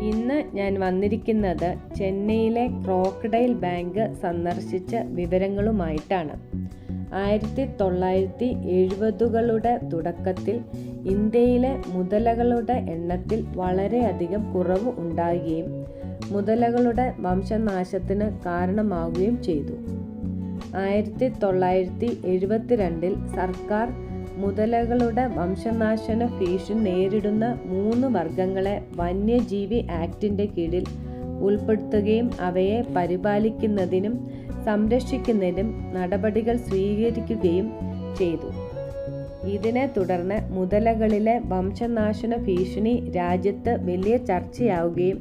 ഇന്ന് ഞാൻ വന്നിരിക്കുന്നത് ചെന്നൈയിലെ ക്രോക്കഡൈൽ ബാങ്ക് സന്ദർശിച്ച വിവരങ്ങളുമായിട്ടാണ്. 1970കളുടെ തുടക്കത്തിൽ ഇന്ത്യയിലെ മുതലകളുടെ എണ്ണത്തിൽ വളരെയധികം കുറവ് ഉണ്ടാകുകയും മുതലകളുടെ വംശനാശത്തിന് കാരണമാവുകയും ചെയ്തു. 1972 സർക്കാർ മുതലകളുടെ വംശനാശന ഭീഷണി നേരിടുന്ന 3 വർഗങ്ങളെ വന്യജീവി ആക്ടിൻ്റെ കീഴിൽ ഉൾപ്പെടുത്തുകയും അവയെ പരിപാലിക്കുന്നതിനും സംരക്ഷിക്കുന്നതിനും നടപടികൾ സ്വീകരിക്കുകയും ചെയ്തു. ഇതിനെ തുടർന്ന് മുതലകളിലെ വംശനാശന ഭീഷണി രാജ്യത്ത് വലിയ ചർച്ചയാവുകയും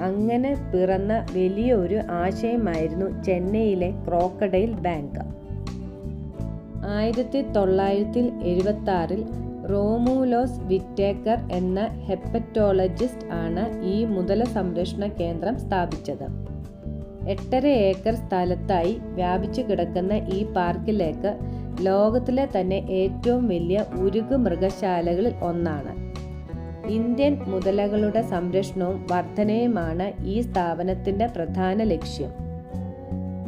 അങ്ങനെ പിറന്ന വലിയൊരു ആശയമായിരുന്നു ചെന്നൈയിലെ ക്രോക്കഡൈൽ ബാങ്ക്. 1976 റോമുലോസ് വിറ്റേക്കർ എന്ന ഹെപ്പറ്റോളജിസ്റ്റ് ആണ് ഈ മുതല സംരക്ഷണ കേന്ദ്രം സ്ഥാപിച്ചത്. 8.5 ഏക്കർ സ്ഥലത്തായി വ്യാപിച്ചു കിടക്കുന്ന ഈ പാർക്കിലേക്ക് ലോകത്തിലെ തന്നെ ഏറ്റവും വലിയ ഉരുക്ക് മൃഗശാലകളിൽ ഒന്നാണ്. ഇന്ത്യൻ മുതലകളുടെ സംരക്ഷണവും വർധനയുമാണ് ഈ സ്ഥാപനത്തിൻ്റെ പ്രധാന ലക്ഷ്യം.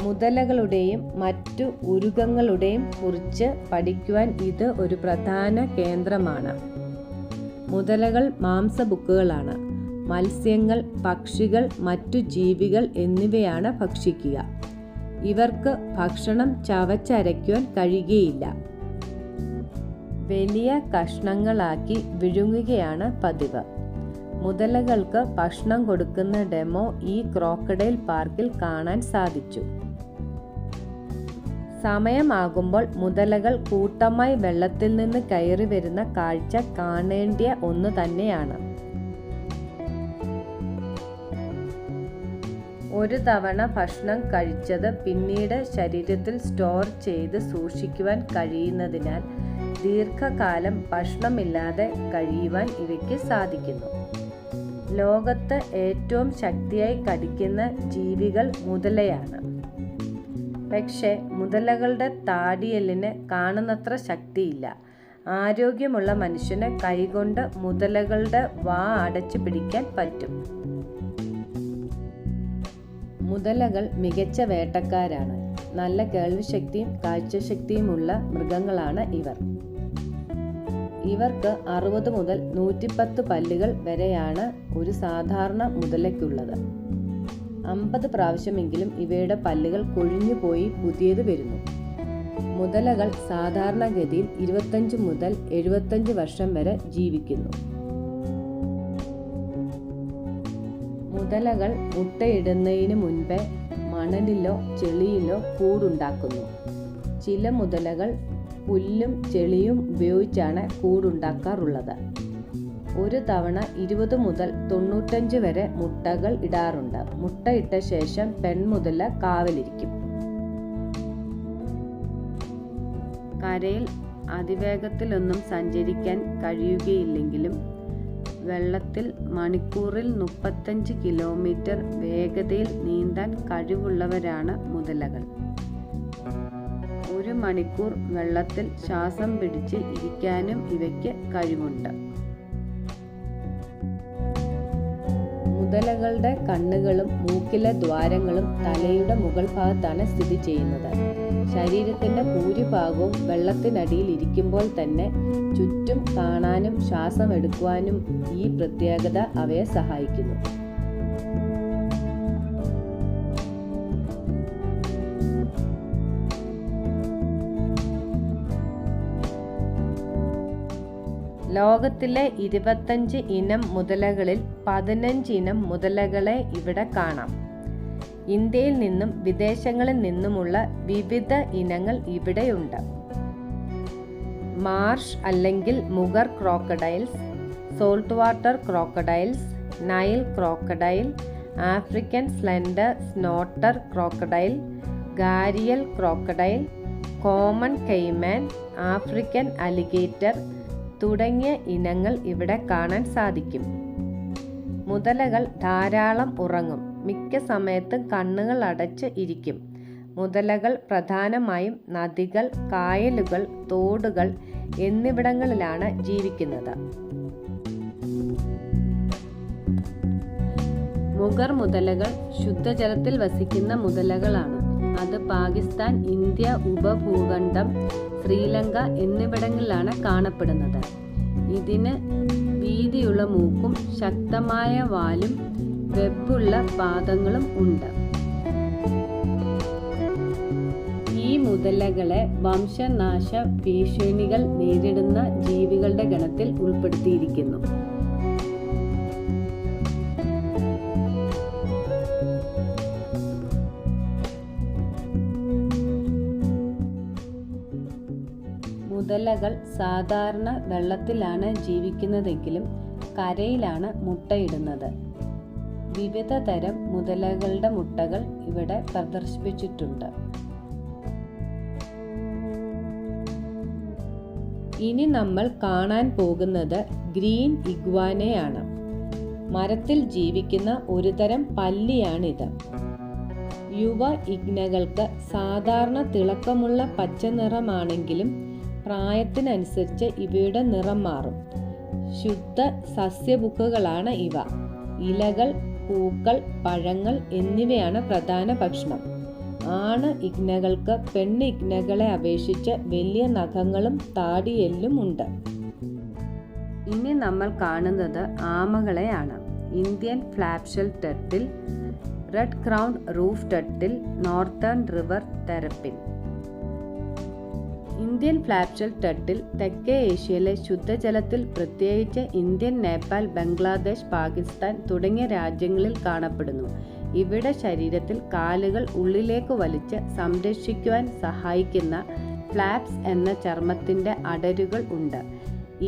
മുതലകളുടെയും മറ്റു ഉരുകങ്ങളുടെയും കുറിച്ച് പഠിക്കുവാൻ ഇത് ഒരു പ്രധാന കേന്ദ്രമാണ്. മുതലകൾ മാംസഭുക്കുകളാണ്. മത്സ്യങ്ങൾ, പക്ഷികൾ, മറ്റു ജീവികൾ എന്നിവയാണ് ഭക്ഷിക്കുക. ഇവർക്ക് ഭക്ഷണം ചവച്ചരയ്ക്കുവാൻ കഴിയുകയില്ല. വലിയ കഷ്ണങ്ങളാക്കി വിഴുങ്ങുകയാണ് പതിവ്. മുതലകൾക്ക് ഭക്ഷണം കൊടുക്കുന്ന ഡെമോ ഈ ക്രോക്കഡൈൽ പാർക്കിൽ കാണാൻ സാധിച്ചു. സമയമാകുമ്പോൾ മുതലകൾ കൂട്ടമായി വെള്ളത്തിൽ നിന്ന് കയറി വരുന്ന കാഴ്ച കാണേണ്ടിയ ഒന്ന് തന്നെയാണ്. ഒരു തവണ ഭക്ഷണം കഴിച്ചത് പിന്നീട് ശരീരത്തിൽ സ്റ്റോർ ചെയ്ത് സൂക്ഷിക്കുവാൻ കഴിയുന്നതിനാൽ ദീർഘകാലം ഭക്ഷണമില്ലാതെ കഴിയുവാൻ ഇവയ്ക്ക് സാധിക്കുന്നു. ലോകത്ത് ഏറ്റവും ശക്തിയായി കടിക്കുന്ന ജീവികൾ മുതലയാണ്. പക്ഷേ മുതലകളുടെ താടിയെല്ലിന് കാണുന്നത്ര ശക്തിയില്ല. ആരോഗ്യമുള്ള മനുഷ്യന് കൈകൊണ്ട് മുതലകളുടെ വാ അടച്ചു പിടിക്കാൻ പറ്റും. മുതലകൾ മികച്ച വേട്ടക്കാരാണ്. നല്ല കേൾവിശക്തിയും കാഴ്ചശക്തിയുമുള്ള മൃഗങ്ങളാണ് ഇവർ. ഇവർക്ക് 60 മുതൽ 110 പല്ലുകൾ വരെയാണ് ഒരു സാധാരണ മുതലയ്ക്കുള്ളത്. 50 പ്രാവശ്യമെങ്കിലും ഇവയുടെ പല്ലുകൾ കൊഴിഞ്ഞു പോയി പുതിയത് വരുന്നു. മുതലകൾ സാധാരണഗതിയിൽ 25 മുതൽ 75 വർഷം വരെ ജീവിക്കുന്നു. മുതലകൾ മുട്ടയിടുന്നതിന് മുൻപേ മണലിലോ ചെളിയിലോ കൂടുണ്ടാക്കുന്നു. ചില മുതലകൾ പുല്ലും ചെളിയും ഉപയോഗിച്ചാണ് കൂടുണ്ടാക്കാറുള്ളത്. ഒരു തവണ 20 മുതൽ 95 വരെ മുട്ടകൾ ഇടാറുണ്ട്. മുട്ടയിട്ട ശേഷം പെൺമുതല കാവലിരിക്കും. കരയിൽ അതിവേഗത്തിലൊന്നും സഞ്ചരിക്കാൻ കഴിയുകയില്ലെങ്കിലും വെള്ളത്തിൽ മണിക്കൂറിൽ 35 കിലോമീറ്റർ വേഗതയിൽ നീന്താൻ കഴിവുള്ളവരാണ് മുതലകൾ. 1 മണിക്കൂർ വെള്ളത്തിൽ ശ്വാസം പിടിച്ച് ഇരിക്കാനും ഇവയ്ക്ക് കഴിവുണ്ട്. മുതലകളുടെ കണ്ണുകളും മൂക്കിലെ ദ്വാരങ്ങളും തലയുടെ മുകൾ ഭാഗത്താണ് സ്ഥിതി ചെയ്യുന്നത്. ശരീരത്തിൻ്റെ ഭൂരിഭാഗവും വെള്ളത്തിനടിയിൽ ഇരിക്കുമ്പോൾ തന്നെ ചുറ്റും കാണാനും ശ്വാസം എടുക്കുവാനും ഈ പ്രത്യേകത അവയെ സഹായിക്കുന്നു. ലോകത്തിലെ 25 ഇനം മുതലകളിൽ 15 ഇനം മുതലകളെ ഇവിടെ കാണാം. ഇന്ത്യയിൽ നിന്നും വിദേശങ്ങളിൽ നിന്നുമുള്ള വിവിധ ഇനങ്ങൾ ഇവിടെയുണ്ട്. മാർഷ് അല്ലെങ്കിൽ mugger crocodiles, salt water crocodiles, Nile crocodile, African slender snouted crocodile, gharial crocodile, common caiman, African alligator തുടങ്ങിയ ഇനങ്ങൾ ഇവിടെ കാണാൻ സാധിക്കും. മുതലകൾ ധാരാളം ഉറങ്ങും. മിക്ക സമയത്തും കണ്ണുകൾ അടച്ച് ഇരിക്കും. മുതലകൾ പ്രധാനമായും നദികൾ, കായലുകൾ, തോടുകൾ എന്നിവിടങ്ങളിലാണ് ജീവിക്കുന്നത്. മുഗർ മുതലകൾ ശുദ്ധജലത്തിൽ വസിക്കുന്ന മുതലകളാണ്. അത് പാകിസ്ഥാൻ, ഇന്ത്യ ഉപഭൂഖണ്ഡം, ശ്രീലങ്ക എന്നിവിടങ്ങളിലാണ് കാണപ്പെടുന്നത്. ഇതിന് വീതിയുള്ള മൂക്കും ശക്തമായ വാലും വെബുള്ള പാദങ്ങളും ഉണ്ട്. ഈ മുതലകളെ വംശനാശ ഭീഷണികൾ നേരിടുന്ന ജീവികളുടെ ഗണത്തിൽ ഉൾപ്പെടുത്തിയിരിക്കുന്നു. മുതലകൾ സാധാരണ വെള്ളത്തിലാണ് ജീവിക്കുന്നതെങ്കിലും കരയിലാണ് മുട്ടയിടുന്നത്. വിവിധ തരം മുതലകളുടെ മുട്ടകൾ ഇവിടെ പ്രദർശിപ്പിച്ചിട്ടുണ്ട്. ഇനി നമ്മൾ കാണാൻ പോകുന്നത് ഗ്രീൻ ഇഗ്വാനയാണ്. മരത്തിൽ ജീവിക്കുന്ന ഒരു തരം പല്ലിയാണിത്. യുവ ഇഗ്നകൾക്ക് സാധാരണ തിളക്കമുള്ള പച്ച നിറമാണെങ്കിലും പ്രായത്തിനനുസരിച്ച് ഇവയുടെ നിറം മാറും. ശുദ്ധ സസ്യഭുക്കുകളാണ് ഇവ. ഇലകൾ, പൂക്കൾ, പഴങ്ങൾ എന്നിവയാണ് പ്രധാന ഭക്ഷണം. ആണ് ഇഗ്നകൾക്ക് പെണ്ണ് ഇഗ്നകളെ അപേക്ഷിച്ച് വലിയ നഖങ്ങളും താടിയെല്ലും ഉണ്ട്. ഇനി നമ്മൾ കാണുന്നത് ആമകളെയാണ്. Indian flapshell turtle, red crowned roof turtle, northern river terrapin. Indian flapshell turtle തെക്കേ ഏഷ്യയിലെ ശുദ്ധജലത്തിൽ, പ്രത്യേകിച്ച് ഇന്ത്യൻ, നേപ്പാൾ, ബംഗ്ലാദേശ്, പാകിസ്ഥാൻ തുടങ്ങിയ രാജ്യങ്ങളിൽ കാണപ്പെടുന്നു. ഇവയുടെ ശരീരത്തിൽ കാലുകൾ ഉള്ളിലേക്ക് വലിച്ച് സംരക്ഷിക്കുവാൻ സഹായിക്കുന്ന ഫ്ലാപ്സ് എന്ന ചർമ്മത്തിൻ്റെ അടരുകൾ ഉണ്ട്.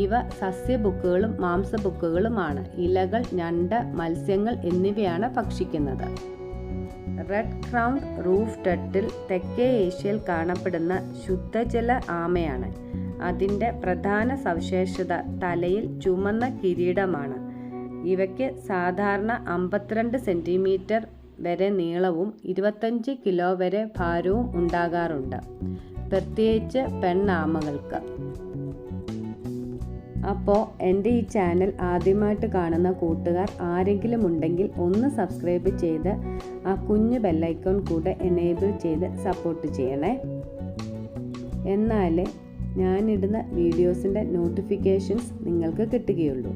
ഇവ സസ്യഭുക്കുകളും മാംസഭുക്കുകളുമാണ്. ഇലകൾ, ഞണ്ട്, മത്സ്യങ്ങൾ എന്നിവയാണ് ഭക്ഷിക്കുന്നത്. റെഡ് ക്രൗൺഡ് റൂഫ് ടർട്ടിൽ തെക്കേ ഏഷ്യയിൽ കാണപ്പെടുന്ന ശുദ്ധജല ആമയാണ്. അതിൻ്റെ പ്രധാന സവിശേഷത തലയിൽ ചുമന്ന കിരീടമാണ്. ഇവയ്ക്ക് സാധാരണ 52 സെൻറ്റിമീറ്റർ വരെ നീളവും 25 കിലോ വരെ ഭാരവും ഉണ്ടാകാറുണ്ട്, പ്രത്യേകിച്ച് പെണ്ണാമകൾക്ക്. അപ്പോൾ എൻ്റെ ഈ ചാനൽ ആദ്യമായിട്ട് കാണുന്ന കൂട്ടുകാർ ആരെങ്കിലും ഉണ്ടെങ്കിൽ ഒന്ന് സബ്സ്ക്രൈബ് ചെയ്ത് ആ കുഞ്ഞു ബെല്ലൈക്കോൺ കൂടെ എനേബിൾ ചെയ്ത് സപ്പോർട്ട് ചെയ്യണേ. എന്നാലേ ഞാനിടുന്ന വീഡിയോസിൻ്റെ നോട്ടിഫിക്കേഷൻസ് നിങ്ങൾക്ക് കിട്ടുകയുള്ളൂ.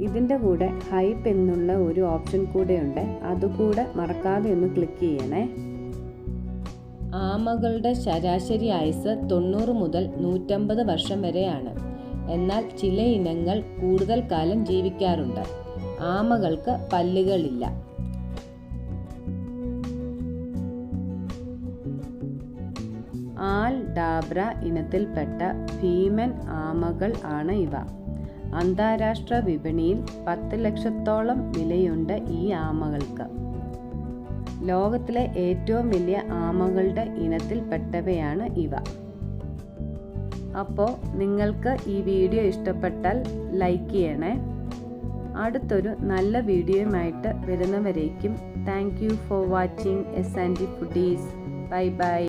ഇതിൻ്റെ കൂടെ ഹൈപ്പ് എന്നുള്ള ഒരു ഓപ്ഷൻ കൂടെയുണ്ട്, അതുകൂടെ മറക്കാതെ ഒന്ന് ക്ലിക്ക് ചെയ്യണേ. ആമകളുടെ ശരാശരി ആയുസ് 90 മുതൽ 150 വർഷം വരെയാണ്. എന്നാൽ ചില ഇനങ്ങൾ കൂടുതൽ കാലം ജീവിക്കാറുണ്ട്. ആമകൾക്ക് പല്ലുകളില്ല. ആൽ ഡാബ്ര ഇനത്തിൽപ്പെട്ട ഭീമൻ ആമകൾ ആണ് ഇവ. അന്താരാഷ്ട്ര വിപണിയിൽ 10 ലക്ഷത്തോളം വിലയുണ്ട് ഈ ആമകൾക്ക്. ലോകത്തിലെ ഏറ്റവും വലിയ ആമകളുടെ ഇനത്തിൽപ്പെട്ടവയാണ് ഇവ. അപ്പോൾ നിങ്ങൾക്ക് ഈ വീഡിയോ ഇഷ്ടപ്പെട്ടാൽ ലൈക്ക് ചെയ്യണേ. അടുത്തൊരു നല്ല വീഡിയോയുമായിട്ട് വരുന്നവരേക്കും thank you for watching s and foodies. Bye by.